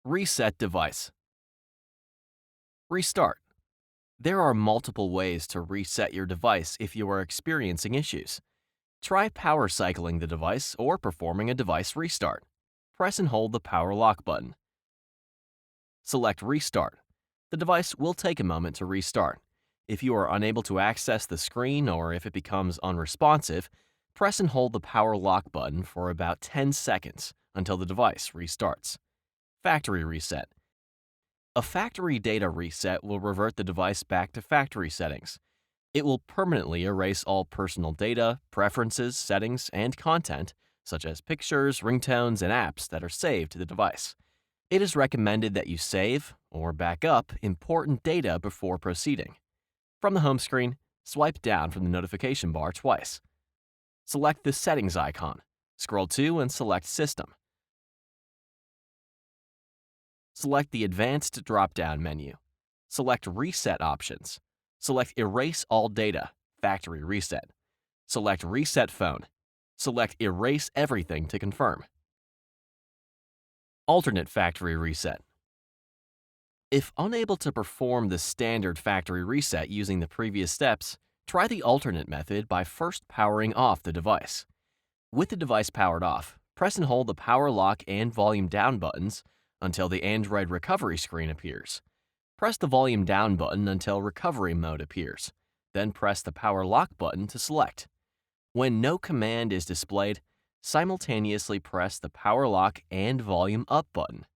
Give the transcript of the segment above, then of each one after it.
Reset device. Restart. There are multiple ways to reset your device if you are experiencing issues. Try power cycling the device or performing a device restart. Press and hold the power lock button. Select Restart. The device will take a moment to restart. If you are unable to access the screen or if it becomes unresponsive, press and hold the power lock button for about 10 seconds until the device restarts. Factory reset. A factory data reset will revert the device back to factory settings. It will permanently erase all personal data, preferences, settings, and content, such as pictures, ringtones, and apps that are saved to the device. It is recommended that you save or back up important data before proceeding. From the home screen, swipe down from the notification bar twice. Select the Settings icon. Scroll to and select System. Select the Advanced drop-down menu. Select Reset Options. Select Erase All Data, Factory Reset. Select Reset Phone. Select Erase Everything to confirm. Alternate factory reset. If unable to perform the standard factory reset using the previous steps, try the alternate method by first powering off the device. With the device powered off, press and hold the power lock and volume down buttons until the Android recovery screen appears. Press the volume down button until recovery mode appears. Then press the power lock button to select. When no command is displayed, simultaneously press the power lock and volume up button.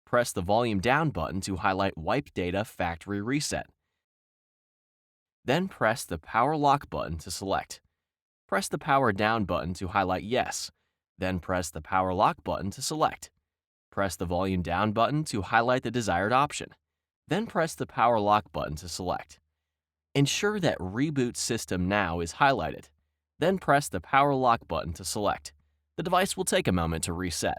Press the volume down button to highlight Wipe Data Factory Reset. Then press the power lock button to select. Press the power down button to highlight Yes. Then press the power lock button to select. Press the volume down button to highlight the desired option. Then press the power lock button to select. Ensure that Reboot System Now is highlighted. Then press the power lock button to select. The device will take a moment to reset.